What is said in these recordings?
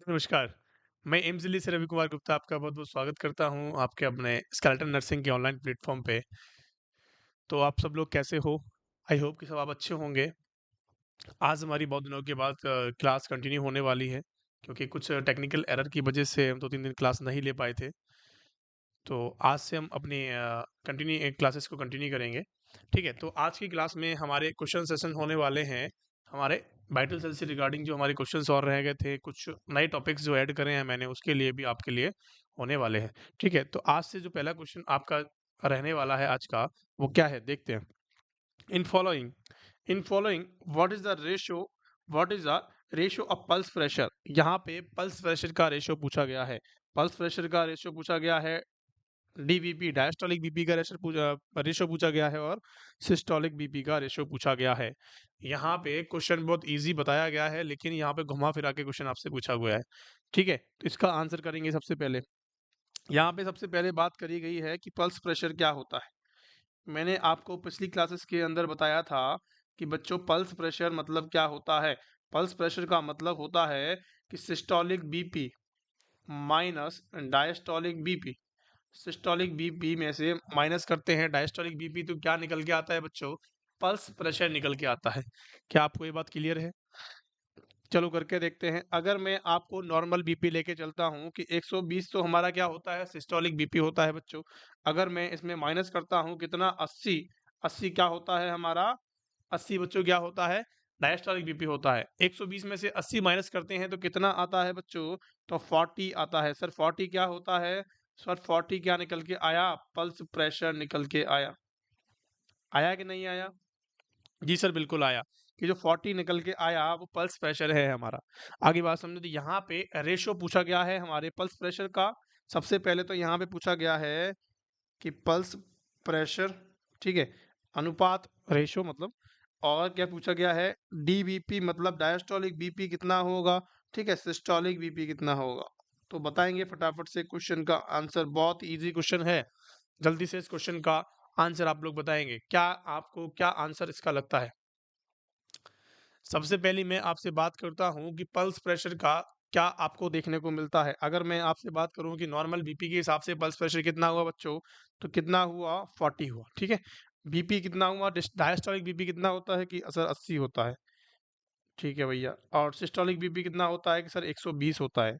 नमस्कार, मैं एम्स दिल्ली से रवि कुमार गुप्ता आपका बहुत-बहुत स्वागत करता हूँ आपके अपने स्केलेटन नर्सिंग के ऑनलाइन प्लेटफ़ॉर्म पे। तो आप सब लोग कैसे हो? आई होप कि सब आप अच्छे होंगे। आज हमारी बहुत दिनों के बाद क्लास कंटिन्यू होने वाली है, क्योंकि कुछ टेक्निकल एरर की वजह से हम 2-3 दिन क्लास नहीं ले पाए थे। तो आज से हम अपनी क्लासेस को कंटिन्यू करेंगे। ठीक है, तो आज की क्लास में हमारे क्वेश्चन सेशन होने वाले हैं, हमारे वाइटल सेल से रिगार्डिंग जो हमारे क्वेश्चंस और रह गए थे, कुछ नए टॉपिक्स जो ऐड करे हैं मैंने, उसके लिए भी आपके लिए होने वाले हैं। ठीक है, तो आज से जो पहला क्वेश्चन आपका रहने वाला है आज का, वो क्या है? देखते हैं। In following in following what is the ratio of pulse pressure? यहाँ पे पल्स प्रेशर का रेशियो पूछा गया है। पल्स प्रेशर का रेशियो पूछा गया है, डीवीपी डायस्टोलिक बीपी का रेशो पूछा गया है, और सिस्टोलिक बीपी का रेशो पूछा गया है। यहाँ पे क्वेश्चन बहुत इजी बताया गया है, लेकिन यहाँ पे घुमा फिरा के क्वेश्चन आपसे पूछा हुआ है। ठीक है, तो इसका आंसर करेंगे सबसे पहले। यहाँ पे सबसे पहले बात करी गई है कि पल्स प्रेशर क्या होता है। मैंने आपको पिछली क्लासेस के अंदर बताया था कि बच्चों, पल्स प्रेशर मतलब क्या होता है। पल्स प्रेशर का मतलब होता है कि systolic BP minus diastolic BP. Systolic BP में से माइनस करते हैं डायस्टोलिक बीपी, तो क्या निकल के आता है बच्चों? पल्स प्रेशर निकल के आता है। क्या आपको ये बात क्लियर है? चलो करके देखते हैं। अगर मैं आपको नॉर्मल बीपी लेके चलता हूँ कि 120 तो हमारा क्या होता है? सिस्टोलिक बीपी होता है बच्चों। अगर मैं इसमें माइनस करता हूँ कितना? 80। 80 क्या होता है हमारा? 80 बच्चों क्या होता है? डायस्टोलिक बीपी होता है। 120 में से 80 माइनस करते हैं तो कितना आता है बच्चों? तो 40 आता है। सर 40 क्या होता है? सर 40 क्या निकल के आया? पल्स प्रेशर निकल के आया। आया कि नहीं आया? जी सर, बिल्कुल आया। कि जो 40 निकल के आया वो पल्स प्रेशर है हमारा। आगे बात समझो, तो यहाँ पे रेशो पूछा गया है हमारे पल्स प्रेशर का। सबसे पहले तो यहाँ पे पूछा गया है कि पल्स प्रेशर, ठीक है, अनुपात, रेशो मतलब, और क्या पूछा गया है? डीबीपी मतलब डायस्टोलिक बीपी कितना होगा, ठीक है, सिस्टोलिक बीपी कितना होगा। तो बताएंगे फटाफट से क्वेश्चन का आंसर। बहुत इजी क्वेश्चन है, जल्दी से इस क्वेश्चन का आंसर आप लोग बताएंगे। क्या आपको क्या आंसर इसका लगता है? सबसे पहली मैं आपसे बात करता हूँ कि पल्स प्रेशर का क्या आपको देखने को मिलता है। अगर मैं आपसे बात करूँ कि नॉर्मल बीपी के हिसाब से पल्स प्रेशर कितना हुआ बच्चों, तो कितना हुआ? 40 हुआ। ठीक है, बीपी कितना हुआ? डायस्टोलिक बीपी कितना होता है कि सर 80 होता है। ठीक है भैया। और सिस्टोलिक बीपी कितना होता है कि सर 120 होता है।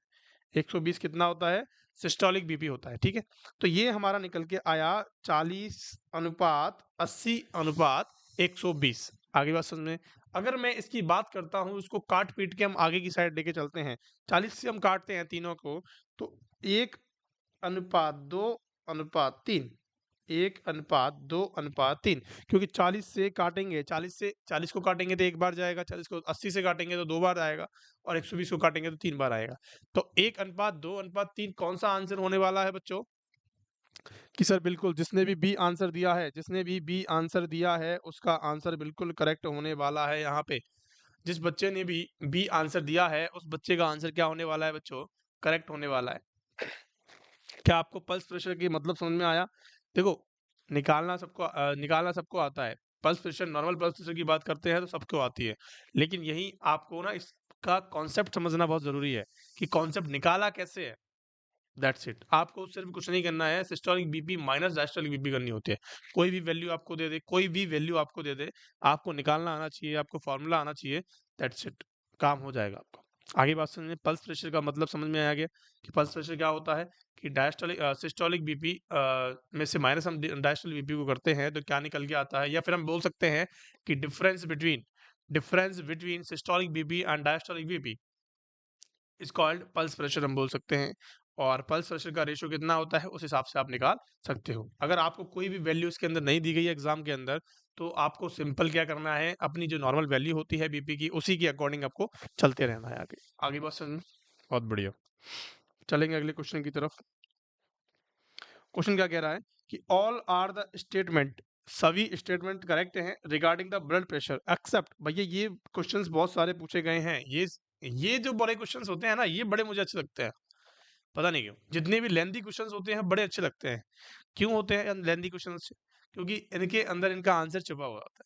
120 कितना होता है? सिस्टोलिक बीपी होता है। ठीक है, तो ये हमारा निकल के आया 40 अनुपात 80 अनुपात 120। आगे बात समझ में? अगर मैं इसकी बात करता हूँ, इसको काट पीट के हम आगे की साइड लेके चलते हैं। 40 से हम काटते हैं तीनों को, तो 1:2:3। 1:2:3, क्योंकि 40 से काटेंगे, 40 को काटेंगे तो एक बार जाएगा, 40 को 80 से काटेंगे तो दो बार आएगा, और 120 को काटेंगे तो तीन बार आएगा। तो 1:2:3 कौन सा आंसर होने वाला है बच्चों? कि सर बिल्कुल, जिसने भी बी आंसर दिया है, जिसने भी बी आंसर दिया है उसका आंसर बिल्कुल करेक्ट होने वाला है। यहाँ पे जिस बच्चे ने भी बी आंसर दिया है, उस बच्चे का आंसर क्या होने वाला है बच्चों? करेक्ट होने वाला है। क्या आपको पल्स प्रेशर की मतलब समझ में आया? देखो, निकालना सबको आता है। Pulse pressure, normal pulse pressure की बात करते हैं तो सबको आती है। लेकिन यही आपको ना इसका कॉन्सेप्ट समझना बहुत ज़रूरी है कि कॉन्सेप्ट निकाला कैसे है। That's it. आपको सिर्फ कुछ नहीं करना है, systolic BP minus diastolic BP करनी होती है। कोई भी वैल्यू आपको दे दे, कोई भी वैल्यू आपको दे दे, आपको निकालना आना चाहिए, आपको फॉर्मूला आना चाहिए। दैट्स इट, काम हो जाएगा आपका। आगे बात समझिए, पल्स प्रेशर का मतलब समझ में आ गया कि पल्स प्रेशर क्या होता है। कि सिस्टोलिक बीपी में से माइनस हम डायस्टोलिक बीपी को करते हैं तो क्या निकल के आता है, या फिर हम बोल सकते हैं कि difference between systolic BP and diastolic BP is called pulse pressure, हम बोल सकते हैं। और पल्स प्रेशर का रेशियो कितना होता है उस हिसाब से आप निकाल सकते हो। अगर आपको कोई भी वैल्यू इसके अंदर नहीं दी गई है एग्जाम के अंदर, तो आपको सिंपल क्या करना है, अपनी जो नॉर्मल वैल्यू होती है बीपी की, उसी के अकॉर्डिंग आपको चलते रहना है आगे। आगे बात समझ में? बहुत बढ़िया। चलेंगे अगले क्वेश्चन की तरफ। क्वेश्चन क्या कह रहा है कि ऑल आर द स्टेटमेंट, सभी स्टेटमेंट करेक्ट हैं regarding the blood pressure except. भैया ये क्वेश्चंस बहुत सारे पूछे गए हैं। ये जो बड़े क्वेश्चंस होते हैं ना, ये बड़े मुझे अच्छे लगते हैं। पता नहीं क्यों, जितने भी लेंथी क्वेश्चंस होते हैं बड़े अच्छे लगते हैं। क्यों होते हैं लेंथी क्वेश्चंस? क्योंकि इनके अंदर इनका आंसर छुपा हुआ होता है।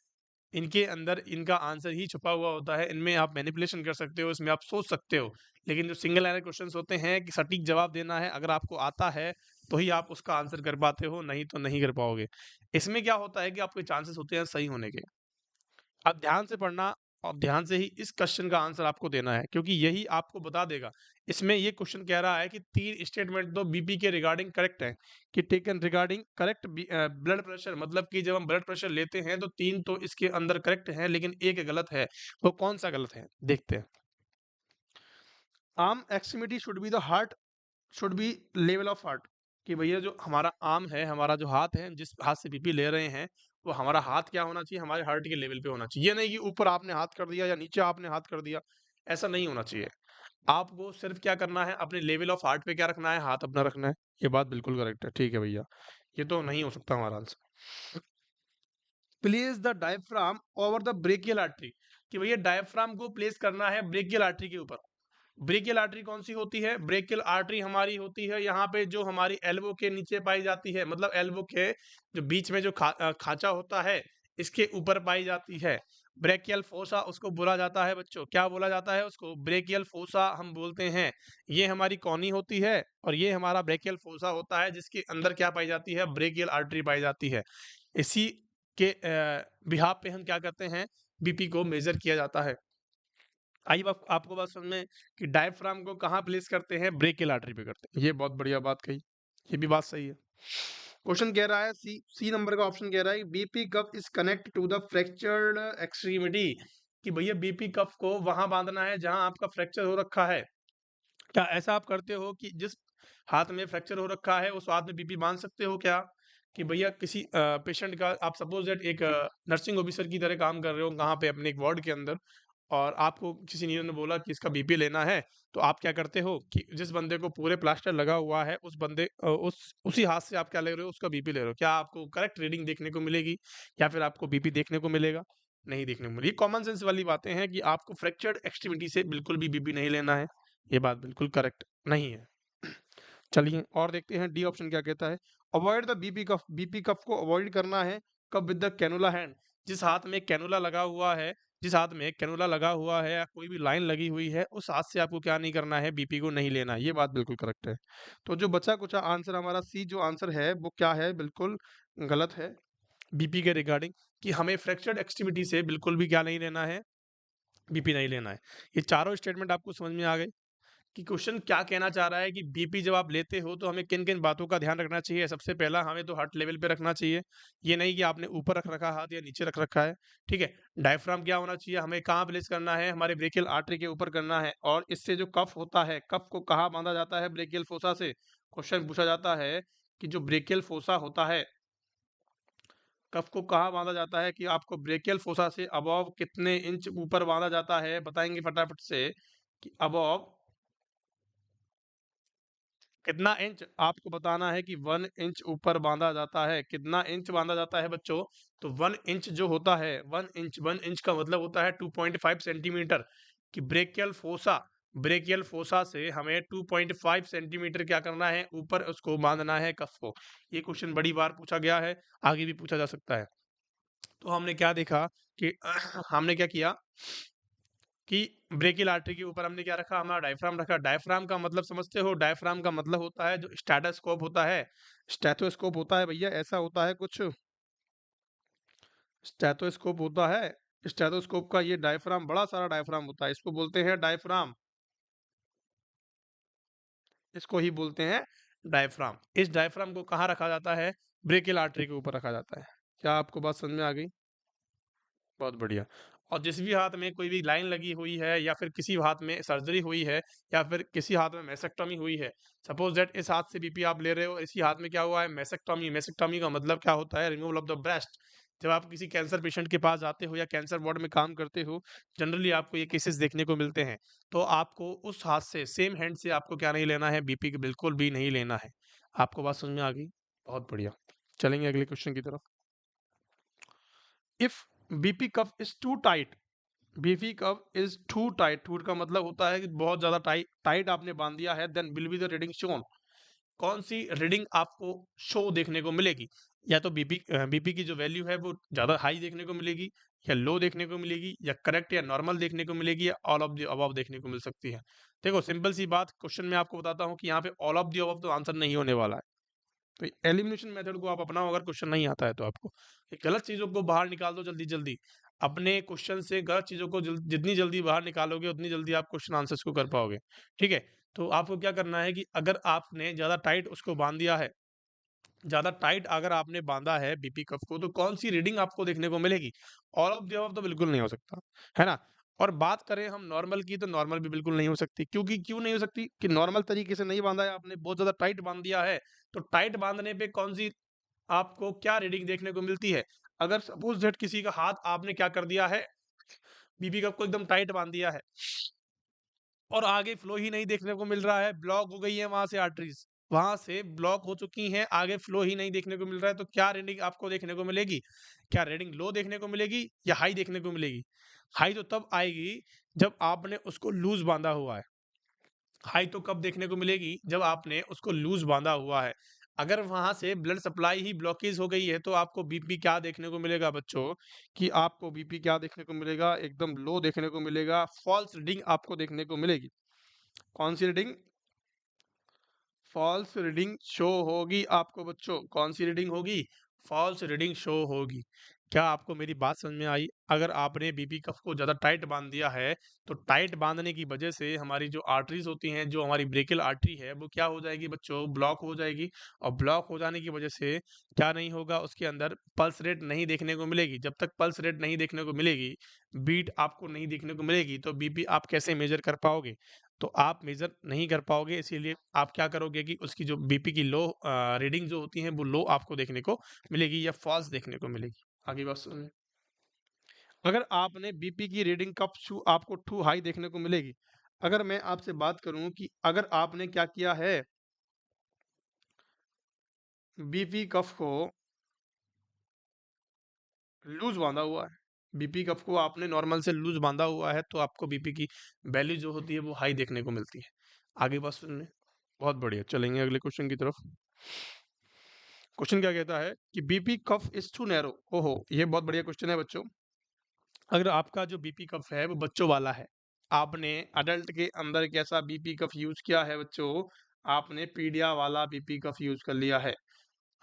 इनके अंदर इनका आंसर ही छुपा हुआ होता है। इनमें आप मैनिपुलेशन कर सकते हो, इसमें आप सोच सकते हो, लेकिन जो सिंगल लाइनर क्वेश्चंस होते हैं कि सटीक जवाब देना है, अगर आपको आता है तो ही आप उसका आंसर कर पाते हो, नहीं तो नहीं कर पाओगे। इसमें क्या होता है कि आपके चांसेस होते हैं सही होने के। आप ध्यान से पढ़ना और ध्यान से ही इस क्वेश्चन का आंसर आपको देना है, क्योंकि यही आपको बता देगा। इसमें ये क्वेश्चन कह रहा है कि 3 स्टेटमेंट तो बीपी के रिगार्डिंग करेक्ट है, कि taken regarding correct blood pressure, मतलब कि जब हम ब्लड प्रेशर लेते हैं तो 3 तो इसके अंदर करेक्ट है, लेकिन एक गलत है। वो कौन सा गलत है देखते हैं। Arm extremity should be the heart, should be level of heart, कि भैया जो हमारा आर्म है, हमारा जो हाथ है, जिस हाथ से बीपी ले रहे हैं, वो हमारा हाथ क्या होना चाहिए, हमारे हार्ट के लेवल पे होना चाहिए। ये नहीं कि ऊपर आपने हाथ कर दिया या नीचे आपने हाथ कर दिया, ऐसा नहीं होना चाहिए। आपको सिर्फ क्या करना है, अपने लेवल ऑफ हार्ट पे क्या रखना है, हाथ अपना रखना है। ये बात बिल्कुल करेक्ट है, ठीक है भैया, ये तो नहीं हो सकता हमारा answer. Place the diaphragm over the brachial artery, कि भैया डायफ्राम को प्लेस करना है ब्रेकियल आर्टरी के ऊपर। ब्रेकियल आर्टरी कौन सी होती है, ब्रेकियल आर्टरी हमारी होती है यहाँ पे जो हमारी एल्बो के नीचे पाई जाती है, मतलब एल्बो के जो बीच में जो खांचा होता है, इसके ऊपर पाई जाती है। ब्रेकियल फोसा उसको बोला जाता है बच्चों, क्या बोला जाता है उसको, ब्रेकियल फोसा हम बोलते हैं। ये हमारी कॉनी होती है और ये हमारा ब्रेकियल फोसा होता है, जिसके अंदर क्या पाई जाती है, ब्रेकियल आर्टरी पाई जाती है। इसी के बिहाफ पे हम क्या करते हैं, बीपी को मेजर किया जाता है। आई बात आपको बात समझ में कि डायफ्राम को कहाँ प्लेस करते हैं, ब्रेकियल आर्टरी पे करते हैं। ये बहुत बढ़िया बात कही, ये भी बात सही है। क्वेश्चन कह रहा है सी सी नंबर का ऑप्शन कह रहा है BP cuff is connect to the fractured extremity, कि भैया बीपी कफ को वहां बांधना है जहां आपका फ्रैक्चर हो रखा है। क्या ऐसा आप करते हो कि जिस हाथ में फ्रैक्चर हो रखा है उस हाथ में बीपी बांध सकते हो क्या, कि भैया किसी पेशेंट का आप सपोज दैट एक नर्सिंग ऑफिसर की तरह काम कर रहे हो कहाँ पे, अपने एक वार्ड के अंदर, और आपको किसी नीडर ने बोला कि इसका बीपी लेना है, तो आप क्या करते हो कि जिस बंदे को पूरे प्लास्टर लगा हुआ है उस बंदे उसी हाथ से आप क्या ले रहे हो, उसका बीपी ले रहे हो, क्या आपको करेक्ट रीडिंग देखने को मिलेगी या फिर आपको बीपी देखने को मिलेगा, नहीं देखने को मिलेगी। कॉमन सेंस वाली बातें हैं कि आपको फ्रैक्चर्ड एक्सट्रीमिटी से बिल्कुल भी बीपी नहीं लेना है, ये बात बिल्कुल करेक्ट नहीं है। चलिए और देखते हैं डी ऑप्शन क्या कहता है, avoid the BP cuff, BP cuff को अवॉइड करना है कब, विद द कैनुला हैंड, जिस हाथ में कैनुला लगा हुआ है, जिस हाथ में कैनुला लगा हुआ है या कोई भी लाइन लगी हुई है, उस हाथ से आपको क्या नहीं करना है, बीपी को नहीं लेना है। ये बात बिल्कुल करेक्ट है। तो जो बचा कुचा आंसर हमारा सी जो आंसर है वो क्या है, बिल्कुल गलत है बीपी के रिगार्डिंग, कि हमें फ्रैक्चर्ड एक्सट्रीमिटी से बिल्कुल भी क्या नहीं लेना है, बीपी नहीं लेना है। ये चारों स्टेटमेंट आपको समझ में आ गए कि क्वेश्चन क्या कहना चाह रहा है, कि बीपी जब आप लेते हो तो हमें किन किन बातों का ध्यान रखना चाहिए। सबसे पहला, हमें तो हार्ट लेवल पे रखना चाहिए, ये नहीं कि आपने ऊपर रख रखा हाथ या नीचे रख रखा है, ठीक है। डायफ्राम क्या होना चाहिए, हमें कहाँ प्लेस करना है, हमारे ब्रेकियल आर्टरी के ऊपर करना है, और इससे जो कफ होता है, कफ को कहाँ बांधा जाता है, ब्रेकियल फोसा से। क्वेश्चन पूछा जाता है कि जो ब्रेकियल फोसा होता है, कफ को कहाँ बांधा जाता है, कि आपको ब्रेकियल फोसा से अबव कितने इंच ऊपर बांधा जाता है, बताएंगे फटाफट से कि अबव कितना इंच, आपको बताना है कि 1 इंच ऊपर बांधा जाता है। कितना इंच बांधा जाता है बच्चों, तो 1 इंच जो होता है, 1 इंच का मतलब होता है 2.5 सेंटीमीटर, कि ब्रेकियल फोसा, ब्रेकियल फोसा से हमें 2.5 सेंटीमीटर क्या करना है, ऊपर उसको बांधना है कफ को। ये क्वेश्चन बड़ी बार पूछा गया है, आगे भी पूछा जा सकता है। तो हमने क्या देखा कि हमने क्या किया कि ब्रेकियल आर्टरी के ऊपर हमने क्या रखा, हमारा डायफ्राम रखा। डायफ्राम का मतलब समझते हो, डायफ्राम का मतलब होता है जो स्टेथोस्कोप होता है, स्टेथोस्कोप होता है भैया, ऐसा होता है कुछ, स्टेथोस्कोप होता है। स्टेथोस्कोप का ये डायफ्राम, बड़ा सारा डायफ्राम होता है, इसको बोलते हैं डायफ्राम, इसको ही बोलते हैं डायफ्राम। इस डायफ्राम को कहाँ रखा जाता है, ब्रेकियल आर्टरी के ऊपर रखा जाता है। क्या आपको बात समझ में आ गई, बहुत बढ़िया। और जिस भी हाथ में कोई भी लाइन लगी हुई है, या फिर किसी हाथ में सर्जरी हुई है, या फिर किसी हाथ में मैसेक्टॉमी हुई है, सपोज दैट इस हाथ से बीपी आप ले रहे हो, इसी हाथ में क्या हुआ है, मैसेक्टॉमी। मैसेक्टॉमी का मतलब क्या होता है, रिमूवल ऑफ द ब्रेस्ट। जब आप किसी कैंसर पेशेंट के पास जाते हो या कैंसर वार्ड में काम करते हो, जनरली आपको ये केसेस देखने को मिलते हैं। तो आपको उस हाथ से, सेम हैंड से आपको क्या नहीं लेना है, बीपी बिल्कुल भी नहीं लेना है। आपको बात समझ में आ गई, बहुत बढ़िया। चलेंगे अगले क्वेश्चन की तरफ। If BP cuff is too tight, BP cuff is too tight, too का मतलब होता है कि बहुत ज्यादा टाइट, टाइट आपने बांध दिया है, then will be the reading shown, कौन सी रीडिंग आपको शो देखने को मिलेगी, या तो बीपी की जो वैल्यू है वो ज्यादा हाई देखने को मिलेगी, या लो देखने को मिलेगी, या करेक्ट या नॉर्मल देखने को मिलेगी, या ऑल ऑफ द अबव देखने को मिल सकती है। देखो सिंपल सी बात, क्वेश्चन में आपको बताता हूँ कि यहाँ पे ऑल ऑफ द अबव तो आंसर नहीं होने वाला है। तो एलिमिनेशन मेथड को आप अपनाओ अगर क्वेश्चन नहीं आता है तो आपको। ये गलत चीज़ों को बाहर निकाल दो जल्दी-जल्दी। अपने क्वेश्चन से गलत चीज़ों को जितनी जल्दी बाहर निकालोगे उतनी जल्दी आप क्वेश्चन आंसर्स को कर पाओगे। ठीक है? तो आपको क्या करना है कि अगर आपने ज़्यादा टाइट उसको बाँध दिया है, ज़्यादा टाइट अगर आपने बाँधा है बीपी कफ को, तो कौन-सी रीडिंग आपको देखने को मिलेगी? ऑल ऑफ द अबव तो बिल्कुल नहीं हो सकता, है ना? और बात करें हम नॉर्मल की, तो नॉर्मल भी बिल्कुल नहीं हो सकती, क्योंकि क्यों नहीं हो सकती? कि नॉर्मल तरीके से नहीं बाँधा है आपने, बहुत ज़्यादा टाइट बाँध दिया है, तो टाइट बाँधने पे कौन-सी आपको क्या रीडिंग देखने को मिलती है? अगर सपोज़ दैट किसी का हाथ आपने क्या कर दिया है, बीपी कप को एकदम टाइट बाँध दिया है और आगे फ्लो ही नहीं देखने को मिल रहा है, ब्लॉक हो गई है वहाँ से आर्टरीज़, वहाँ से ब्लॉक हो चुकी हैं, आगे फ्लो ही नहीं देखने को मिल रहा है, तो क्या रीडिंग आपको देखने को मिलेगी? क्या रीडिंग लो देखने को मिलेगी या हाई देखने को मिलेगी? हाई तो तब आएगी जब आपने उसको लूज़ बाँधा हुआ है। हाई तो कब देखने को मिलेगी? जब आपने उसको लूज़ बाँधा हुआ है। अगर वहाँ से ब्लड सप्लाई ही ब्लॉकेज हो गई है, तो आपको बीपी क्या देखने को मिलेगा बच्चों? कि आपको बीपी क्या देखने को मिलेगा? एकदम लो देखने को मिलेगा, फ़ॉल्स रीडिंग आपको देखने को मिलेगी। कौन-सी रीडिंग? फ़ॉल्स रीडिंग शो होगी आपको बच्चों। कौन-सी रीडिंग होगी? फ़ॉल्स रीडिंग शो होगी। क्या आपको मेरी बात समझ में आई? अगर आपने बीपी कफ को ज़्यादा टाइट बाँध दिया है, तो टाइट बाँधने की वजह से हमारी जो आर्टरीज़ होती हैं, जो हमारी ब्रेकियल आर्टरी है, वो क्या हो जाएगी बच्चों? ब्लॉक हो जाएगी, और ब्लॉक हो जाने की वजह से क्या नहीं होगा, उसके अंदर पल्स रेट नहीं देखने को मिलेगी। जब तक पल्स रेट नहीं देखने को मिलेगी, बीट आपको नहीं देखने को मिलेगी, तो बीपी आप कैसे मेज़र कर पाओगे? तो आप मेज़र नहीं कर पाओगे, इसीलिए आप क्या करोगे कि उसकी जो बीपी की लो रीडिंग जो होती है, वो लो आपको देखने को मिलेगी या फ़ॉल्स देखने को मिलेगी। आगे बात सुनिए। अगर आपने बीपी की रीडिंग कब छू आपको टू हाई देखने को मिलेगी। अगर मैं आपसे बात करूं कि अगर आपने क्या किया है, बीपी कफ को लूज बांधा हुआ है, बीपी कफ को आपने नॉर्मल से लूज बांधा हुआ है, तो आपको बीपी की वैल्यू जो होती है वो हाई देखने को मिलती है। आगे बात सुनिए। बहुत बढ़िया, चलेंगे अगले क्वेश्चन की तरफ। क्वेश्चन क्या कहता है कि BP cuff is too narrow. ओहो, ये बहुत बढ़िया क्वेश्चन है बच्चों। अगर आपका जो बीपी कफ है वो बच्चों वाला है, आपने अडल्ट के अंदर कैसा बीपी कफ यूज किया है बच्चों? आपने पीडिया वाला बीपी कफ यूज कर लिया है।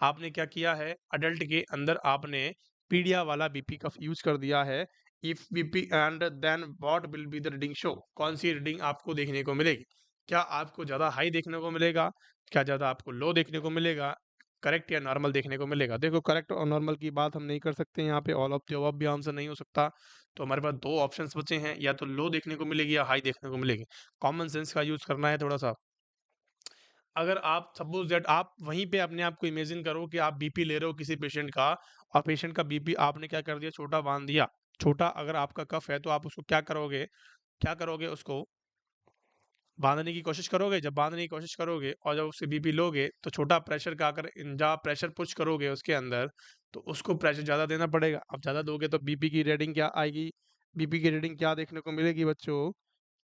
आपने क्या किया है, अडल्ट के अंदर आपने पीडिया वाला बीपी कफ यूज कर दिया है। If BP and then what will be the reading show? कौन सी रीडिंग आपको देखने को मिलेगी? क्या आपको ज्यादा हाई देखने को मिलेगा? क्या ज्यादा आपको लो देखने को मिलेगा? करेक्ट या नॉर्मल देखने को मिलेगा? देखो करेक्ट और नॉर्मल की बात हम नहीं कर सकते यहाँ पे, ऑल ऑफ द अबव भी आंसर नहीं हो सकता। तो हमारे पास दो ऑप्शंस बचे हैं, या तो लो देखने को मिलेगी या हाई देखने को मिलेगी। कॉमन सेंस का यूज करना है थोड़ा सा। अगर आप सपोज दैट आप वहीं पे अपने आप को इमेजिन करो कि आप बीपी ले रहे हो किसी पेशेंट का, और पेशेंट का बीपी आपने क्या कर दिया, छोटा बांध दिया। छोटा अगर आपका कफ है तो आप उसको क्या करोगे उसको बांधने की कोशिश करोगे। जब बांधने की कोशिश करोगे और जब उससे बीपी लोगे, तो छोटा प्रेशर का अगर जहाँ प्रेशर पुश करोगे उसके अंदर, तो उसको प्रेशर ज़्यादा देना पड़ेगा। अब ज़्यादा दोगे तो बीपी की रीडिंग क्या आएगी? बीपी की रीडिंग क्या देखने को मिलेगी बच्चों?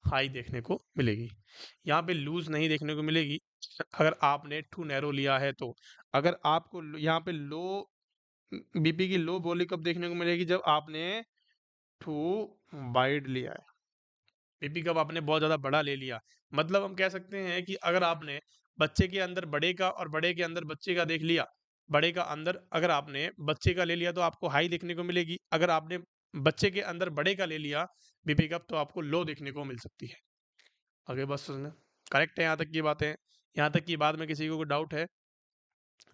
हाई देखने को मिलेगी। यहाँ पे लूज नहीं देखने को मिलेगी अगर आपने टू नैरो लिया है तो। अगर आपको यहाँ पे लो बीपी की लो बोली कब देखने को मिलेगी? जब आपने टू वाइड लिया है। बीपी कब आपने बहुत ज़्यादा बड़ा ले लिया। मतलब हम कह सकते हैं कि अगर आपने बच्चे के अंदर बड़े का और बड़े के अंदर बच्चे का देख लिया, बड़े का अंदर अगर आपने बच्चे का ले लिया तो आपको हाई देखने को मिलेगी। अगर आपने बच्चे के अंदर बड़े का ले लिया बीपी कप, तो आपको लो देखने को मिल सकती है। आगे बस सुनना। करेक्ट है यहाँ तक की बातें? यहाँ तक की बात में किसी को कोई डाउट है?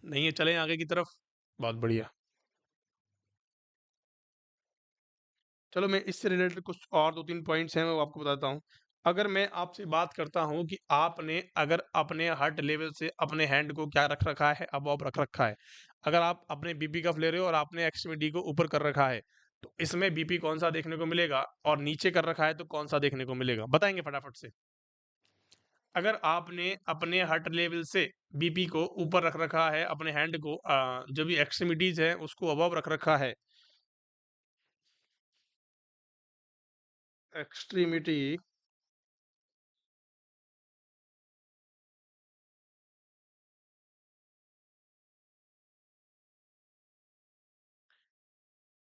नहीं है, चलें आगे की तरफ। बहुत बढ़िया। चलो मैं इससे रिलेटेड कुछ और 2-3 पॉइंट्स हैं मैं वो आपको बताता हूँ। अगर मैं आपसे बात करता हूँ कि आपने अगर अपने हार्ट लेवल से अपने हैंड को क्या रख रखा है, अबव रख रखा है। अगर आप अपने बीपी कफ ले रहे हो और आपने एक्सट्रीमिटी को ऊपर कर रखा है, तो इसमें बीपी कौन-सा देखने को मिलेगा, और नीचे कर रखा है तो कौन-सा देखने को मिलेगा? बताएँगे फटाफट से। अगर आपने अपने हार्ट लेवल से बीपी को ऊपर रख रखा है, अपने हैंड को जो भी एक्सट्रीमिटीज़ है उसको अबव रख रखा है, extremity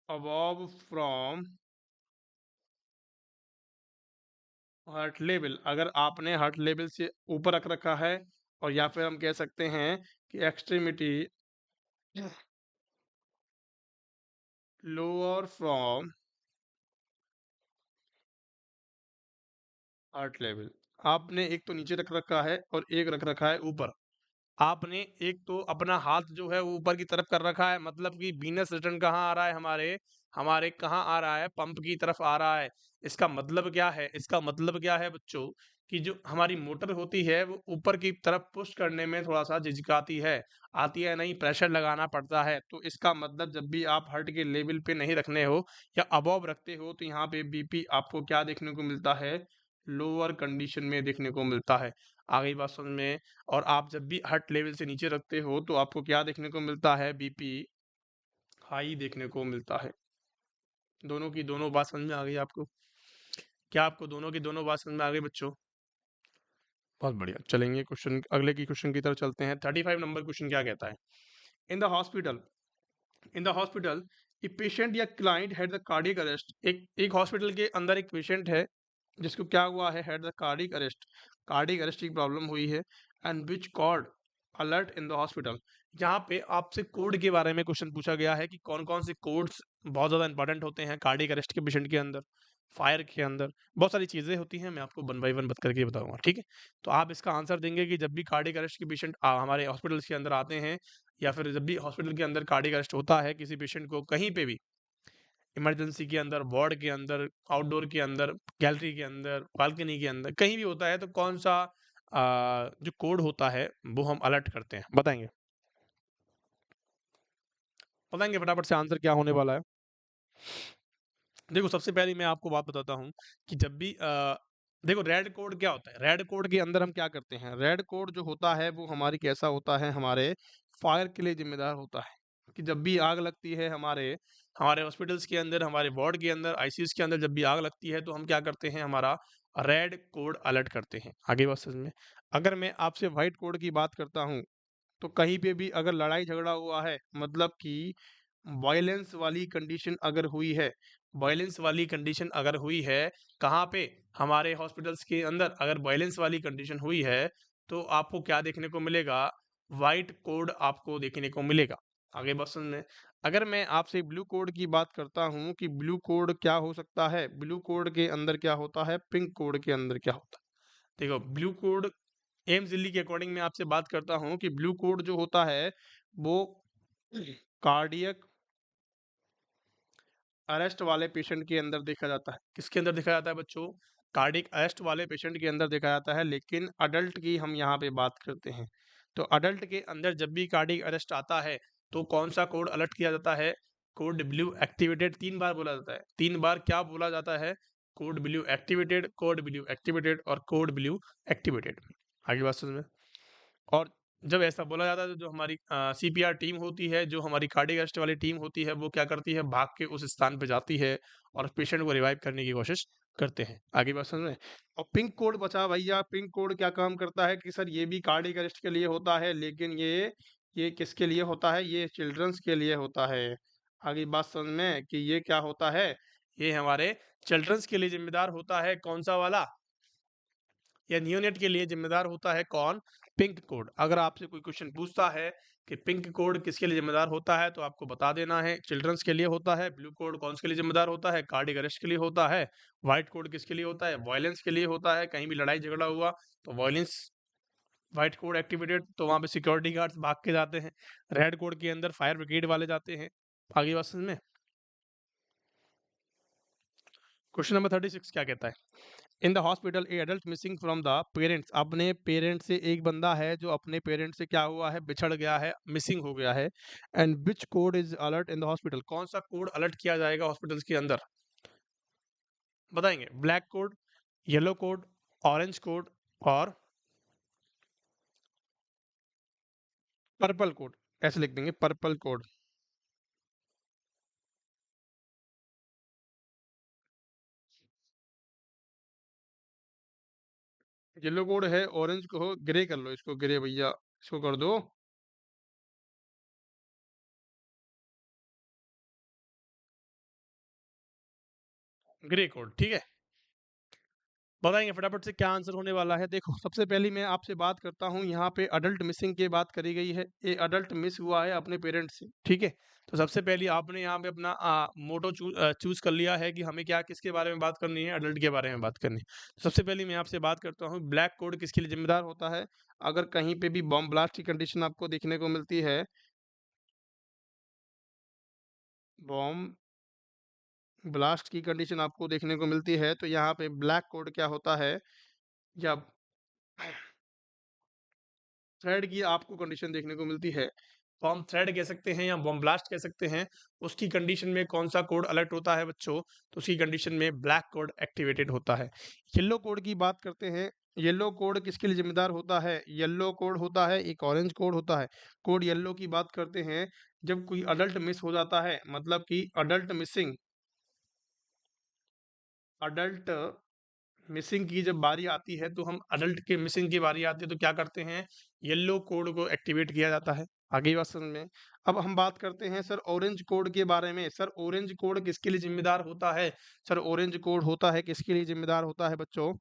above from heart level, अगर आपने हार्ट लेवल से ऊपर रख रखा है, और या फिर हम कह सकते हैं कि extremity lower from heart level, आपने एक तो नीचे रख रखा है और एक रख रखा है ऊपर। आपने एक तो अपना हाथ जो है वो ऊपर की तरफ कर रखा है, मतलब कि वीनस रिटर्न कहाँ आ रहा है, हमारे हमारे कहाँ आ रहा है, पंप की तरफ आ रहा है। इसका मतलब क्या है, इसका मतलब क्या है बच्चों, कि जो हमारी मोटर होती है वो ऊपर की तरफ पुश करने में थोड़ा सा झिझकाती है, आती है नहीं, प्रेशर लगाना पड़ता है। तो इसका मतलब जब भी आप हार्ट के लेवल पे नहीं रखने हो या अबव रखते हो, तो यहाँ पे बीपी आपको क्या देखने को मिलता है, लोअर कंडीशन में देखने को मिलता है। आ गई बात समझ में। और आप जब भी हार्ट लेवल से नीचे रखते हो तो आपको क्या देखने को मिलता है, बीपी हाई देखने को मिलता है। दोनों की दोनों बात समझ में आ गई आपको? क्या आपको दोनों की दोनों बात समझ में आ गई बच्चों? बहुत बढ़िया, चलेंगे क्वेश्चन, अगले की क्वेश्चन की तरफ चलते हैं। 35 नंबर क्वेश्चन क्या कहता है, in the hospital, in the hospital a patient या client had the cardiac arrest, एक हॉस्पिटल के अंदर एक पेशेंट है जिसको क्या हुआ है, हैड द कार्डियक अरेस्ट की प्रॉब्लम हुई है, and which code alert in the hospital. यहाँ पे आपसे कोड के बारे में क्वेश्चन पूछा गया है कि कौन कौन से कोड्स बहुत ज़्यादा इंपॉर्टेंट होते हैं कार्डियक अरेस्ट के पेशेंट के अंदर, फायर के अंदर, बहुत सारी चीज़ें होती हैं, मैं आपको वन बाई वन बता करके बताऊंगा, ठीक है? तो आप इसका आंसर देंगे कि जब भी कार्डियक अरेस्ट के पेशेंट हमारे हॉस्पिटल्स के अंदर आते हैं, या फिर जब भी हॉस्पिटल के अंदर कार्डियक अरेस्ट होता है किसी पेशेंट को, कहीं पे भी, इमरजेंसी के अंदर, वार्ड के अंदर, आउटडोर के अंदर, गैलरी के अंदर, बालकनी के अंदर, कहीं भी होता है, तो कौन सा जो कोड होता है वो हम अलर्ट करते हैं, बताएंगे? बताएंगे फटाफट से आंसर क्या होने वाला है? देखो सबसे पहले मैं आपको बात बताता हूँ कि जब भी देखो रेड कोड क्या होता है, रेड कोड के अंदर हम क्या करते हैं, रेड कोड जो होता है वो हमारी कैसा होता है, हमारे फायर के लिए जिम्मेदार होता है। कि जब भी आग लगती है हमारे हमारे हॉस्पिटल्स के अंदर, हमारे वार्ड के अंदर, आईसीयूज के अंदर, जब भी आग लगती है तो हम क्या करते हैं, हमारा रेड कोड अलर्ट करते हैं। आगे बात समझ में। अगर मैं आपसे व्हाइट कोड की बात करता हूँ, तो कहीं पे भी अगर लड़ाई झगड़ा हुआ है, मतलब कि वायलेंस वाली कंडीशन अगर हुई है, वायलेंस वाली कंडीशन अगर हुई है, कहाँ पे, हमारे हॉस्पिटल्स के अंदर, अगर वायलेंस वाली कंडीशन हुई है, तो आपको क्या देखने को मिलेगा, वाइट कोड आपको देखने को मिलेगा। आगे बात समझ में। अगर मैं आपसे ब्लू कोड की बात करता हूँ कि ब्लू कोड क्या हो सकता है, ब्लू कोड के अंदर क्या होता है, पिंक कोड के अंदर क्या होता है। देखो ब्लू कोड, एम्स दिल्ली के अकॉर्डिंग मैं आपसे बात करता हूँ कि ब्लू कोड जो होता है वो कार्डियक अरेस्ट वाले पेशेंट के अंदर देखा जाता है। किसके अंदर देखा जाता है बच्चों? कार्डियक अरेस्ट वाले पेशेंट के अंदर देखा जाता है, लेकिन अडल्ट की हम यहाँ पे बात करते हैं। तो अडल्ट के अंदर जब भी कार्डियक अरेस्ट आता है तो कौन सा कोड अलर्ट किया जाता है, कोड ब्लू एक्टिवेटेड, 3 बार बोला जाता है, 3 बार क्या बोला जाता है, code blue activated, code blue activated और कोड ब्लू एक्टिवेटेड। आगे बात समझ में। और जब ऐसा बोला जाता है तो जो हमारी सीपीआर टीम होती है, जो हमारी कार्डियक अरेस्ट वाली टीम होती है, वो क्या करती है, भाग के उस स्थान पे जाती है और पेशेंट को रिवाइव करने की कोशिश करते हैं। आगे बात समझ में। और पिंक कोड बचा भैया, पिंक कोड क्या काम करता है कि सर ये भी कार्डियक अरेस्ट के लिए होता है, लेकिन ये किसके लिए होता है, ये चिल्ड्रंस के लिए होता है। आगे बात समझ में कि ये क्या होता है, ये हमारे चिल्ड्रंस के लिए जिम्मेदार होता है, कौन सा वाला, या नियोनेट के लिए जिम्मेदार होता है कौन, पिंक कोड। अगर आपसे कोई क्वेश्चन पूछता है कि पिंक कोड किसके लिए जिम्मेदार होता है, तो आपको बता देना है चिल्ड्रंस के लिए होता है। ब्लू कोड कौन के लिए जिम्मेदार होता है, कार्डियक अरेस्ट के लिए होता है। व्हाइट कोड किसके लिए होता है, वायलेंस के लिए होता है, कहीं भी लड़ाई झगड़ा हुआ तो वायलेंस, व्हाइट कोड एक्टिवेटेड तो वहां पे सिक्योरिटी गार्ड्स भाग के जाते हैं। रेड कोड के अंदर फायर ब्रिगेड वाले जाते हैं। आगे बात समझ में। क्वेश्चन नंबर 36 क्या कहता है, in the hospital A adult missing from the parents, अपने पेरेंट से एक बंदा है जो अपने पेरेंट से क्या हुआ है, बिछड़ गया है, मिसिंग हो गया है, and which code is alert in the hospital, कौन सा कोड अलर्ट किया जाएगा हॉस्पिटल्स के अंदर, बताएंगे? Black code, yellow code, orange code और पर्पल कोड, ऐसे लिख देंगे पर्पल कोड। येलो कोड है, ऑरेंज को हो, ग्रे कर लो इसको, ग्रे भैया इसको कर दो। ग्रे कोड, ठीक है। बताएंगे फटाफट से क्या आंसर होने वाला है। देखो सबसे पहले मैं आपसे बात करता हूँ, यहाँ पे अडल्ट मिसिंग की बात करी गई है। ये अडल्ट मिस हुआ है अपने पेरेंट्स से, ठीक है। तो सबसे पहले आपने यहाँ पे अपना मोटो चूज कर लिया है कि हमें क्या किसके बारे में बात करनी है, अडल्ट के बारे में बात करनी है। सबसे पहले मैं आपसे बात करता हूँ, ब्लैक कोड किसके लिए जिम्मेदार होता है। अगर कहीं पे भी बॉम्ब ब्लास्ट की कंडीशन आपको देखने को मिलती है, बॉम्ब ब्लास्ट की कंडीशन आपको देखने को मिलती है, तो यहाँ पे ब्लैक कोड क्या होता है, या थ्रेड की आपको कंडीशन देखने को मिलती है। बॉम्ब थ्रेड कह सकते हैं या बॉम्ब ब्लास्ट कह सकते हैं। उसकी कंडीशन में कौन सा कोड अलर्ट होता है बच्चों, तो उसकी कंडीशन में ब्लैक कोड एक्टिवेटेड होता है। येलो कोड की बात करते हैं। येलो कोड किसके लिए जिम्मेदार होता है, येलो कोड होता है, एक ऑरेंज कोड होता है। कोड येलो की बात करते हैं जब कोई अडल्ट मिस हो जाता है, मतलब कि अडल्ट मिसिंग, अडल्ट मिसिंग की जब बारी आती है, तो हम अडल्ट के मिसिंग की बारी आती है तो क्या करते हैं, येलो कोड को एक्टिवेट किया जाता है। आगे बात समझ में। अब हम बात करते हैं सर ऑरेंज कोड के बारे में। सर ऑरेंज कोड किसके लिए जिम्मेदार होता है, सर ऑरेंज कोड होता है किसके लिए जिम्मेदार होता है बच्चों,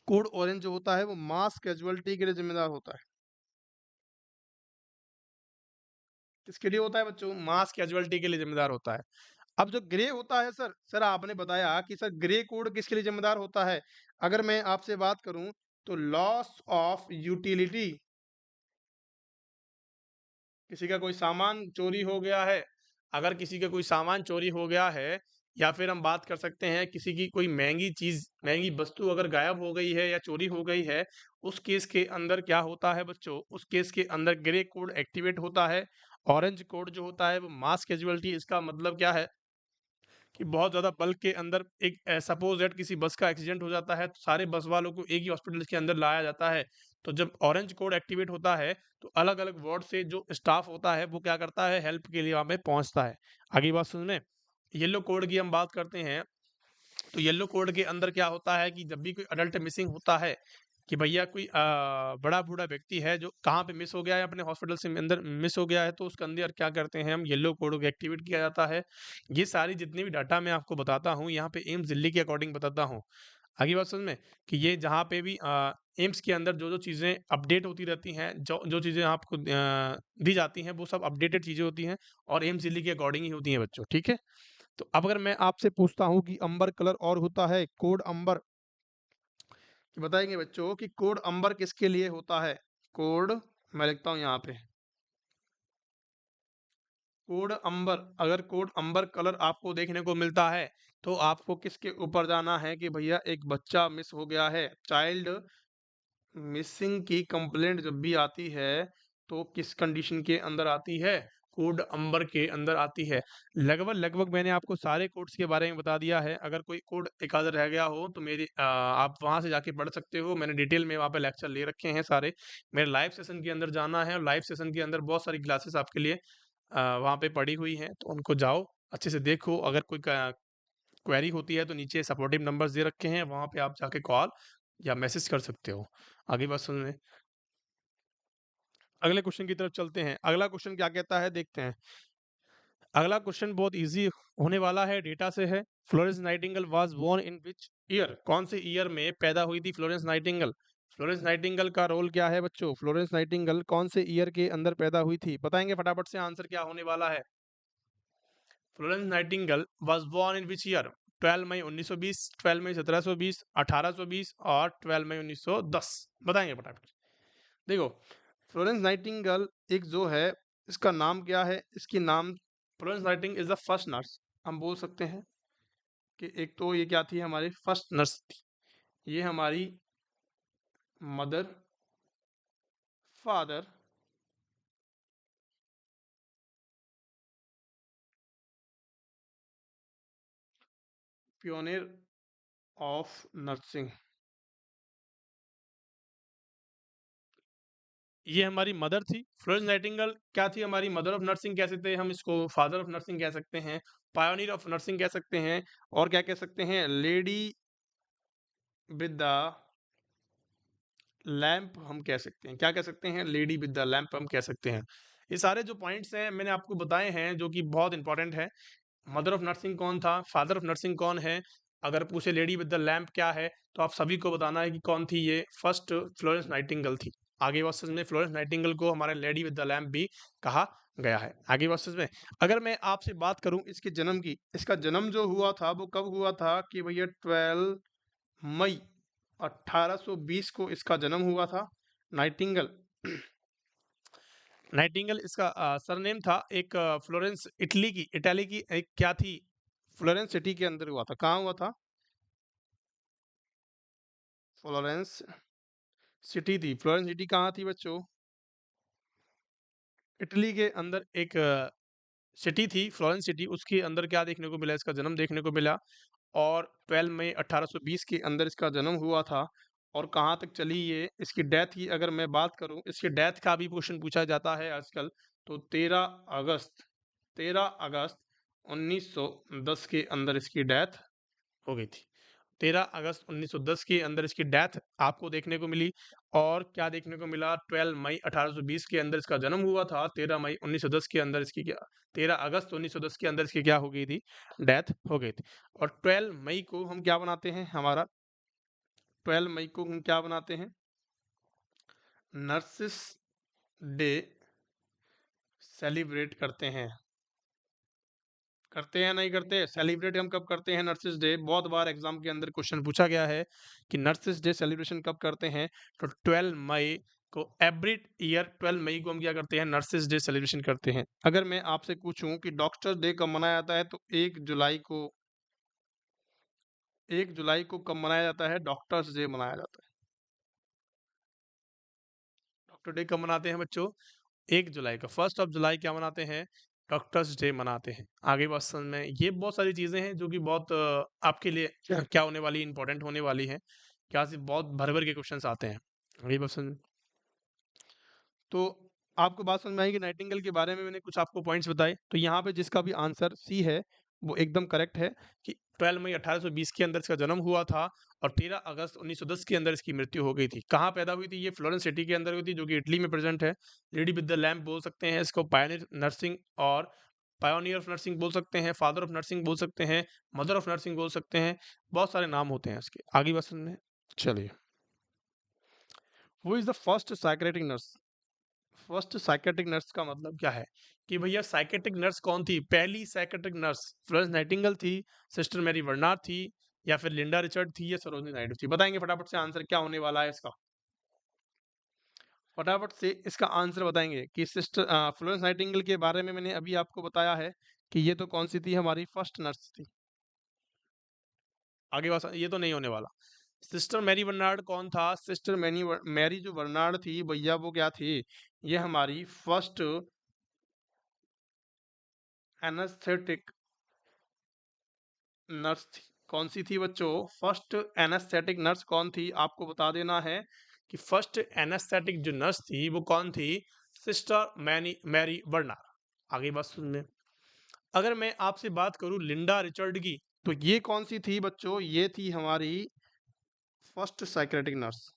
कोड ऑरेंज जो होता है वो मास कैजुअलिटी के लिए जिम्मेदार होता है। किसके लिए होता है बच्चों, मास कैजुअलिटी के लिए जिम्मेदार होता है। अब जो ग्रे होता है सर, सर आपने बताया कि सर ग्रे कोड किसके लिए जिम्मेदार होता है। अगर मैं आपसे बात करूं तो लॉस ऑफ यूटिलिटी, किसी का कोई सामान चोरी हो गया है, अगर किसी का कोई सामान चोरी हो गया है, या फिर हम बात कर सकते हैं किसी की कोई महंगी चीज, महंगी वस्तु अगर गायब हो गई है या चोरी हो गई है, उस केस के अंदर क्या होता है बच्चों, उस केस के अंदर ग्रे कोड एक्टिवेट होता है। ऑरेंज कोड जो होता है वो मास कैजुअलिटी, इसका मतलब क्या है कि बहुत ज़्यादा बल्क के अंदर एक सपोज दैट किसी बस का एक्सीडेंट हो जाता है, तो सारे बस वालों को एक ही हॉस्पिटल के अंदर लाया जाता है। तो जब ऑरेंज कोड एक्टिवेट होता है, तो अलग अलग वार्ड से जो स्टाफ होता है वो क्या करता है, हेल्प के लिए वहाँ पे पहुँचता है। आगे बात सुन में। येलो कोड की हम बात करते हैं, तो येलो कोड के अंदर क्या होता है कि जब भी कोई अडल्ट मिसिंग होता है, कि भैया कोई बड़ा बूढ़ा व्यक्ति है जो कहाँ पे मिस हो गया है, अपने हॉस्पिटल से अंदर मिस हो गया है, तो उसके अंदर क्या करते हैं हम, येलो कोड को एक्टिवेट किया जाता है। ये सारी जितनी भी डाटा मैं आपको बताता हूँ, यहाँ पे एम्स दिल्ली के अकॉर्डिंग बताता हूँ। आगे बात समझ में, कि ये जहाँ पे भी एम्स के अंदर जो जो चीज़ें अपडेट होती रहती हैं, जो जो चीज़ें आपको दी जाती हैं, वो सब अपडेटेड चीज़ें होती हैं, और एम्स दिल्ली के अकॉर्डिंग ही होती हैं बच्चों, ठीक है। तो अब अगर मैं आपसे पूछता हूँ कि अंबर कलर और होता है, कोड अंबर, कि बताएंगे बच्चों कि कोड अंबर किसके लिए होता है। कोड, मैं लिखता हूँ यहाँ पे, कोड अंबर, अगर कोड अंबर कलर आपको देखने को मिलता है, तो आपको किसके ऊपर जाना है कि भैया एक बच्चा मिस हो गया है। चाइल्ड मिसिंग की कंप्लेंट जब भी आती है, तो किस कंडीशन के अंदर आती है, कोड अंबर के अंदर आती है। लगभग लगभग मैंने आपको सारे कोड्स के बारे में बता दिया है। अगर कोई कोड एक आधा रह गया हो तो मेरी आप वहां से जाके पढ़ सकते हो। मैंने डिटेल में वहाँ पे लेक्चर ले रखे हैं सारे। मेरे लाइव सेशन के अंदर जाना है, और लाइव सेशन के अंदर बहुत सारी क्लासेस आपके लिए वहाँ पे पड़ी हुई हैं, तो उनको जाओ अच्छे से देखो। अगर कोई क्वेरी होती है तो नीचे सपोर्टिव नंबर्स दे रखे हैं, वहाँ पे आप जाके कॉल या मैसेज कर सकते हो। आगे बात सुन लें। अगले क्वेश्चन की तरफ चलते हैं। अगला क्वेश्चन क्या कहता है देखते हैं। अगला क्वेश्चन बहुत इजी होने वाला है, डेटा से है। Florence Nightingale was born in which year, कौन से ईयर में पैदा हुई थी फ्लोरेंस नाइटिंगेल। फ्लोरेंस नाइटिंगेल का रोल क्या है बच्चों, फ्लोरेंस नाइटिंगेल कौन से ईयर के अंदर पैदा हुई थी, बताएंगे फटाफट से आंसर क्या होने वाला है। Florence Nightingale was born in which year, 12 मई 1920, 12 मई 1720, 1820 और 12 मई 1910, बताएंगे फटाफट। देखो फ्लोरेंस नाइटिंगेल एक जो है, इसका नाम क्या है, इसकी नाम, Florence नाइटिंग is the first nurse. हम बोल सकते हैं कि एक तो ये क्या थी, हमारी फर्स्ट नर्स थी। ये हमारी mother, father, pioneer of nursing, ये हमारी मदर थी। फ्लोरेंस नाइटिंगेल क्या थी, हमारी मदर ऑफ नर्सिंग कह सकते हैं हम इसको, फादर ऑफ नर्सिंग कह सकते हैं, पायोनियर ऑफ नर्सिंग कह सकते हैं, और क्या कह सकते हैं, लेडी विद द लैंप हम कह सकते हैं। क्या कह सकते हैं, लेडी विद द लैंप हम कह सकते हैं। ये सारे जो पॉइंट्स हैं मैंने आपको बताए हैं, जो कि बहुत इंपॉर्टेंट है। मदर ऑफ नर्सिंग कौन था, फादर ऑफ नर्सिंग कौन है, अगर पूछे लेडी विद द लैम्प क्या है, तो आप सभी को बताना है कि कौन थी ये, फर्स्ट फ्लोरेंस नाइटिंगेल थी। आगे वर्सेस में फ्लोरेंस नाइटिंगेल को हमारे लेडी विद द लैम्प भी कहा गया है। आगे वर्सेस में अगर मैं आपसे बात करूं इसके जन्म की, इसका जन्म जो हुआ था वो कब हुआ था कि भैया 12 मई 1820 को इसका जन्म हुआ था। नाइटिंगेल नाइटिंगेल इसका सरनेम था। एक फ्लोरेंस इटली की एक क्या थी, फ्लोरेंस सिटी के अंदर हुआ था। कहाँ हुआ था, फ्लोरेंस सिटी थी। फ्लोरेंस सिटी कहाँ थी बच्चों, इटली के अंदर एक सिटी थी फ्लोरेंस सिटी, उसके अंदर क्या देखने को मिला, इसका जन्म देखने को मिला। और 12 मई 1820 के अंदर इसका जन्म हुआ था। और कहाँ तक चली ये, इसकी डेथ की अगर मैं बात करूं, इसकी डेथ का भी क्वेश्चन पूछा जाता है आजकल। तो 13 अगस्त 1910 के अंदर इसकी डेथ हो गई थी। 13 अगस्त 1910 के अंदर इसकी डेथ आपको देखने को मिली। और क्या देखने को मिला, 12 मई 1820 के अंदर इसका जन्म हुआ था, 13 मई 1910 के अंदर इसकी क्या, 13 अगस्त 1910 के अंदर इसकी क्या हो गई थी, डेथ हो गई थी। और 12 मई को हम क्या बनाते हैं, हमारा 12 मई को हम क्या बनाते हैं, नर्सिस डे सेलिब्रेट करते हैं। करते हैं नहीं करते, सेलिब्रेट हम कब करते हैं नर्सिस डे, बहुत बार एग्जाम के अंदर क्वेश्चन पूछा गया है कि नर्सिस डे सेलिब्रेशन कब करते हैं। तो 12 मई को, एवरी ईयर 12 मई को हम क्या करते हैं, नर्सिस डे सेलिब्रेशन करते हैं। अगर मैं आपसे पूछूं कि डॉक्टर्स डे कब मनाया जाता है, तो 1 जुलाई को कब मनाया जाता है, डॉक्टर्स डे मनाया जाता है। डॉक्टर डे कब मनाते हैं बच्चों, 1 जुलाई का, 1 जुलाई क्या मनाते हैं, डॉक्टर्स डे मनाते हैं। आगे बात समझ में, ये बहुत सारी चीजें हैं जो कि बहुत आपके लिए क्या होने वाली, इंपॉर्टेंट होने वाली हैं, क्या से बहुत भर भर के क्वेश्चंस आते हैं। आगे बात समझ में, तो आपको बात समझ में आई कि नाइटिंगेल के बारे में मैंने कुछ आपको पॉइंट्स बताए। तो यहाँ पे जिसका भी आंसर सी है वो एकदम करेक्ट है कि 12 मई 1820 के अंदर इसका जन्म हुआ था और 13 अगस्त 1910 के अंदर इसकी मृत्यु हो गई थी। कहाँ पैदा हुई थी, ये फ्लोरेंस सिटी के अंदर हुई थी, जो कि इटली में प्रेजेंट है। लेडी विद द लैम्प बोल सकते हैं इसको, पायनियर नर्सिंग और पायोनियर ऑफ नर्सिंग बोल सकते हैं, फादर ऑफ नर्सिंग बोल सकते हैं, मदर ऑफ नर्सिंग बोल सकते हैं, बहुत सारे नाम होते हैं इसके। आगे बात सुनने, चलिए, who is the first psychiatric nurse. First psychiatric nurse का मतलब क्या है कि भैया साइकेट्रिक नर्स कौन थी, पहली साइकेट्रिक नर्स फ्लोरेंस नाइटिंगेल थी, सिस्टर मैरी बर्नार्ड थी, या फिर लिंडा रिचर्ड थी, या सरोजनी नायडू थी। बताएंगे फटाफट से आंसर क्या होने वाला है इसका, फटाफट से इसका आंसर बताएंगे कि सिस्टर फ्लोरेंस नाइटिंगेल के बारे में मैंने अभी आपको बताया है कि ये तो कौन सी थी, हमारी फर्स्ट नर्स थी। आगे बात, ये तो नहीं होने वाला। सिस्टर मैरी बर्नार्ड कौन था, सिस्टर मैरी जो बर्नार्ड थी भैया, वो क्या थी, ये हमारी फर्स्ट एनेस्थेटिक नर्स थी। कौन सी थी बच्चों, फर्स्ट एनेस्थेटिक नर्स कौन थी, आपको बता देना है कि फर्स्ट एनेस्थेटिक जो नर्स थी वो कौन थी, सिस्टर मैरी बर्नार्ड। आगे बात सुनने, अगर मैं आपसे बात करूं लिंडा रिचर्ड की, तो ये कौन सी थी बच्चों, ये थी हमारी फर्स्ट साइकेट्रिक नर्स।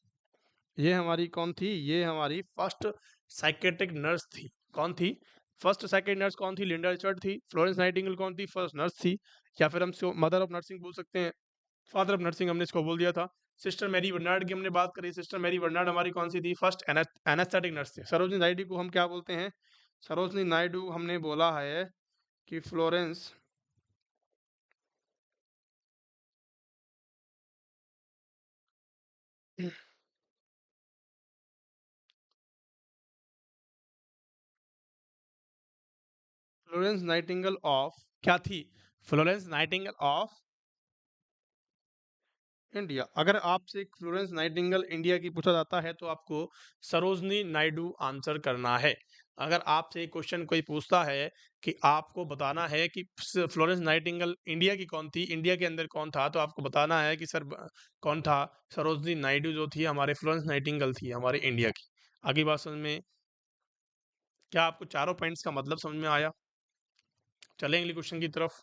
ये हमारी कौन थी, ये हमारी फर्स्ट साइकेट्रिक नर्स थी। कौन थी, फर्स्ट साइकेट्रिक नर्स कौन थी, लिंडा रिचर्ड थी। फ्लोरेंस नाइटिंगेल कौन थी, फर्स्ट नर्स थी, या फिर हम इसको मदर ऑफ नर्सिंग बोल सकते हैं, फादर ऑफ नर्सिंग हमने इसको बोल दिया था। सिस्टर मैरी बर्नार्ड की हमने बात करी, सिस्टर मैरी बर्नार्ड हमारी कौन सी थी, फर्स्ट एनेस्थेटिक नर्स थी। सरोजनी नायडू को हम क्या बोलते हैं, सरोजनी नायडू हमने बोला है कि फ्लोरेंस फ्लोरेंस नाइटिंगेल ऑफ क्या थी, फ्लोरेंस नाइटिंगेल ऑफ इंडिया। अगर आपसे एक फ्लोरेंस नाइटिंगेल इंडिया की पूछा जाता है तो आपको सरोजनी नायडू आंसर करना है। अगर आपसे एक क्वेश्चन कोई पूछता है कि आपको बताना है कि फ्लोरेंस नाइटिंगेल इंडिया की कौन थी, इंडिया के अंदर कौन था, तो आपको बताना है कि सर कौन था, सरोजनी नायडू जो थी हमारे, फ्लोरेंस नाइटिंगेल थी हमारे इंडिया की। आगे बात समझ में, क्या आपको चारों पॉइंट्स का मतलब समझ में आया, चलें अगले क्वेश्चन की तरफ।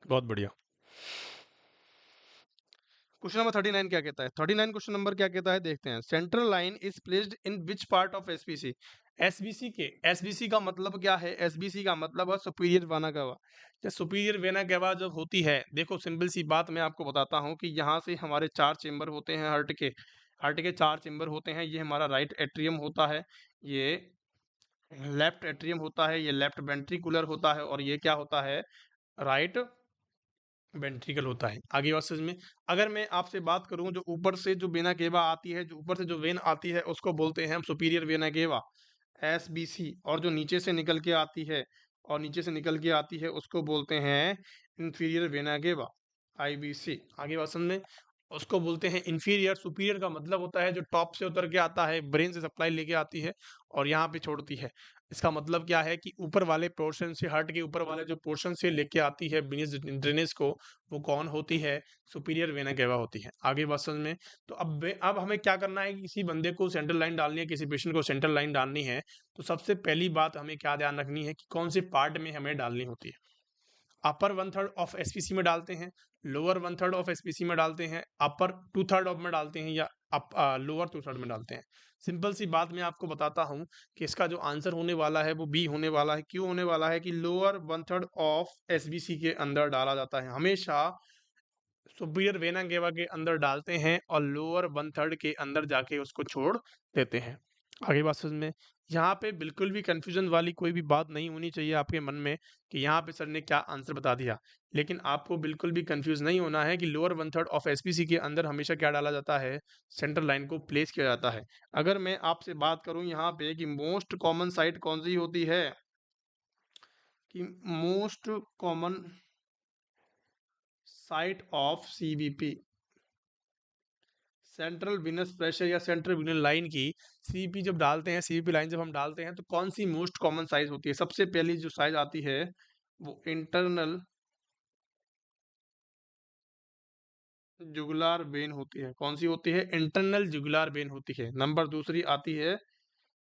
बहुत बढ़िया। क्वेश्चन नंबर 39 क्या कहता है? 39 क्वेश्चन नंबर क्या कहता है देखते हैं। Central line is placed in which part of SBC? SBC का मतलब क्या है? एसबीसी का मतलब है सुपीरियर वेना केवा। या सुपीरियर वेना केवा जब होती है, देखो सिंपल सी बात मैं आपको बताता हूँ कि यहाँ से हमारे 4 चेंबर होते हैं हार्ट के 4 चेंबर होते हैं। ये हमारा राइट एट्रियम होता है, ये लेफ्ट एट्रियम होता है, ये लेफ्ट वेंट्रिकुलर होता है और ये क्या होता है? राइट वेंट्रिकल होता है। आगे बात समझ में। अगर मैं आपसे बात करूं, जो ऊपर से जो वेना केवा आती है, जो ऊपर से जो वेन आती है उसको बोलते हैं हम सुपीरियर वेना केवा, एसबीसी। और जो नीचे से निकल के आती है उसको बोलते हैं इंफीरियर वेना केवा, आईबीसी। आगे बात समझ में। उसको बोलते हैं इंफीरियर। सुपीरियर का मतलब होता है जो टॉप से उतर के आता है, ब्रेन से सप्लाई लेके आती है और यहाँ पे छोड़ती है। इसका मतलब क्या है कि ऊपर वाले पोर्शन से, हार्ट के ऊपर वाले जो पोर्शन से लेके आती है ड्रेनेज को, वो कौन होती है? सुपीरियर वेना केवा होती है। आगे बात समझ में। तो अब हमें क्या करना है कि किसी बंदे को सेंट्रल लाइन डालनी है, किसी पेशेंट को सेंट्रल लाइन डालनी है, तो सबसे पहली बात हमें क्या ध्यान रखनी है कि कौन से पार्ट में हमें डालनी होती है। अपर 1/3 ऑफ एसपीसी में डालते हैं, लोअर 1/3 ऑफ एसपीसी में डालते हैं, अपर 2/3 ऑफ में डालते हैं, या लोअर 2/3 में डालते हैं। सिंपल सी बात मैं आपको बताता हूं कि इसका जो आंसर होने वाला है वो बी होने वाला है। क्यों होने वाला है? कि लोअर 1/3 ऑफ एसबीसी के अंदर डाला जाता है हमेशा। सुपीरियर वेना केवा के अंदर डालते हैं और लोअर 1/3 के अंदर जाके उसको छोड़ देते हैं। आगे बात समझ में। यहाँ पे बिल्कुल भी कंफ्यूजन वाली कोई भी बात नहीं होनी चाहिए आपके मन में कि यहाँ पे सर ने क्या आंसर बता दिया। लेकिन आपको बिल्कुल भी कंफ्यूज नहीं होना है कि लोअर 1/3 ऑफ एसपीसी के अंदर हमेशा क्या डाला जाता है? सेंट्रल लाइन को प्लेस किया जाता है। अगर मैं आपसे बात करूं यहाँ पे कि मोस्ट कॉमन साइट कौन सी होती है, कि most common site of CVP, central Venus pressure या सेंट्रल विनल लाइन की, सीपी जब डालते हैं, सीपी लाइन जब हम डालते हैं तो कौन सी मोस्ट कॉमन साइज होती है? सबसे पहली जो साइज आती है वो इंटरनल जुगुलार वेन होती है। कौन सी होती है? इंटरनल जुगुलार वेन होती है। नंबर दूसरी आती है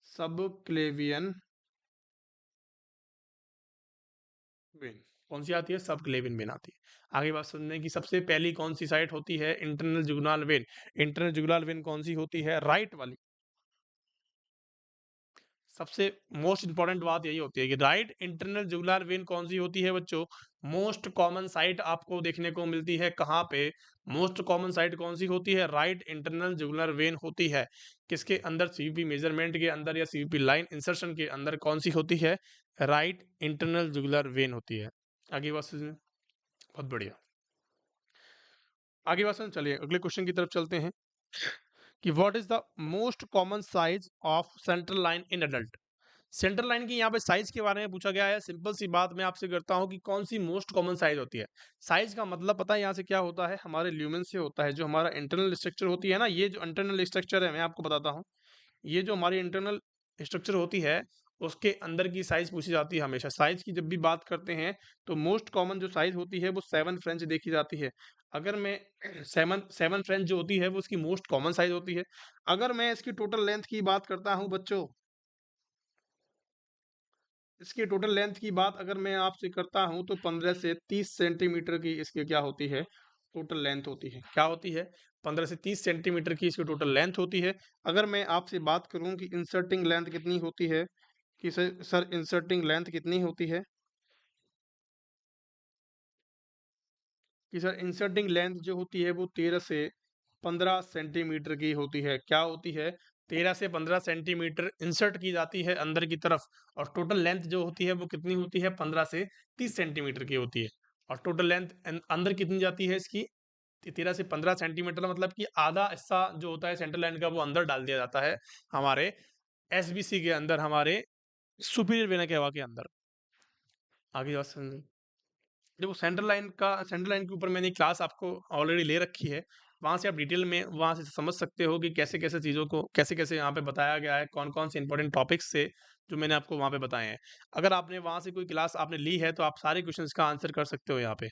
सब क्लेवियन वेन। कौन सी आती है? सब क्लेवियन वेन आती है। आगे बात सुनने की, सबसे पहली कौन सी साइट होती है? Internal jugular vein. Internal jugular vein कौन सी होती है? राइट वाली। सबसे मोस्ट इंपॉर्टेंट बात यही होती है कि राइट इंटरनल जुगुलर वेन कौन सी होती है बच्चों? मोस्ट कॉमन साइट आपको देखने को मिलती है कहाँ पे? मोस्ट कॉमन साइट कौन सी होती है? राइट इंटरनल जुगुलर वेन होती है। किसके अंदर? सीवीपी मेजरमेंट के अंदर या सीवीपी लाइन इंसर्शन के अंदर कौन सी होती है? राइट इंटरनल जुगुलर वेन होती है। आगे बात सुनिए। बहुत बढ़िया। आगे बात सुनिए, चलिए अगले क्वेश्चन की तरफ चलते हैं कि what is the most common size of central line in adult? Central line की यहाँ पे साइज के बारे में पूछा गया है। सिंपल सी बात मैं आपसे करता हूँ कि कौन सी मोस्ट कॉमन साइज होती है। साइज का मतलब पता है यहाँ से क्या होता है? हमारे ल्यूमेन से होता है। जो हमारा इंटरनल स्ट्रक्चर होती है ना, ये जो इंटरनल स्ट्रक्चर है मैं आपको बताता हूँ, ये जो हमारी इंटरनल स्ट्रक्चर होती है उसके अंदर की साइज पूछी जाती है हमेशा। साइज की जब भी बात करते हैं तो मोस्ट कॉमन जो साइज होती है वो 7 फ्रेंच देखी जाती है। अगर मैं 7 फ्रेंच जो होती है वो उसकी मोस्ट कॉमन साइज होती है। अगर मैं इसकी टोटल लेंथ की बात करता हूँ बच्चों, इसकी टोटल लेंथ की बात अगर मैं आपसे करता हूं तो 15 से 30 सेंटीमीटर की इसकी क्या होती है? टोटल लेंथ होती है। क्या होती है? 15 से 30 सेंटीमीटर की इसकी टोटल लेंथ होती है। अगर मैं आपसे बात करूं कि इंसर्टिंग लेंथ कितनी होती है, कि सर इंसर्टिंग लेंथ कितनी होती है, कि सर इंसर्टिंग लेंथ जो होती है वो 13 से 15 सेंटीमीटर की होती है। क्या होती है? 13 से 15 सेंटीमीटर इंसर्ट की जाती है अंदर की तरफ। और टोटल लेंथ जो होती है वो कितनी होती है? 15 से 30 सेंटीमीटर की होती है। और टोटल लेंथ अंदर कितनी जाती है इसकी? 13 से 15 सेंटीमीटर, मतलब कि आधा हिस्सा जो होता है सेंट्रल लाइन का वो अंदर डाल दिया जाता है हमारे एसबीसी के अंदर, हमारे सुपीरियर वेना केवा के अंदर। आगे बात समझ। देखो सेंट्रल लाइन के ऊपर मैंने क्लास आपको ऑलरेडी ले रखी है। वहाँ से आप डिटेल में वहाँ से समझ सकते हो कि कैसे कैसे चीज़ों को कैसे कैसे यहाँ पे बताया गया है, कौन कौन से इंपॉर्टेंट टॉपिक्स से जो मैंने आपको वहाँ पे बताए हैं। अगर आपने वहाँ से कोई क्लास आपने ली है तो आप सारे क्वेश्चंस का आंसर कर सकते हो यहाँ पे।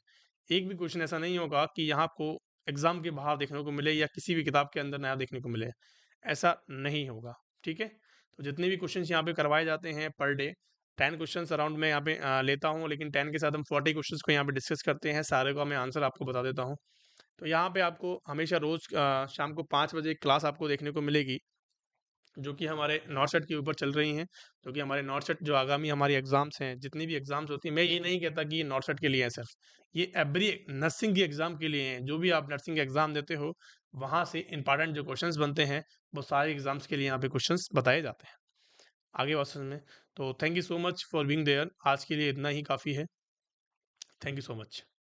एक भी क्वेश्चन ऐसा नहीं होगा कि यहाँ आपको एग्जाम के बाहर देखने को मिले या किसी भी किताब के अंदर नया देखने को मिले। ऐसा नहीं होगा। ठीक है। तो जितने भी क्वेश्चंस यहाँ पे करवाए जाते हैं पर डे, 10 क्वेश्चंस अराउंड मैं यहाँ पे लेता हूँ, लेकिन 10 के साथ हम 40 क्वेश्चंस को यहाँ पे डिस्कस करते हैं। सारे का मैं आंसर आपको बता देता हूँ। तो यहाँ पे आपको हमेशा रोज़ शाम को 5 बजे क्लास आपको देखने को मिलेगी, जो कि हमारे नॉर्थ-सेट के ऊपर चल रही हैं, जो कि हमारे नॉर्थ-सेट जो आगामी हमारी एग्ज़ाम्स हैं, जितनी भी एग्ज़ाम्स होती हैं, मैं ये नहीं कहता कि ये नॉर्थ-सेट के लिए हैं सिर्फ़, ये एवरी नर्सिंग की एग्ज़ाम के लिए हैं। जो भी आप नर्सिंग एग्ज़ाम देते हो, वहाँ से इम्पोर्टेंट जो क्वेश्चंस बनते हैं, वो सारे एग्ज़ाम्स के लिए यहाँ पे क्वेश्चंस बताए जाते हैं। आगे बात समझ में, तो thank you so much for being there. आज के लिए इतना ही काफ़ी है। Thank you so much.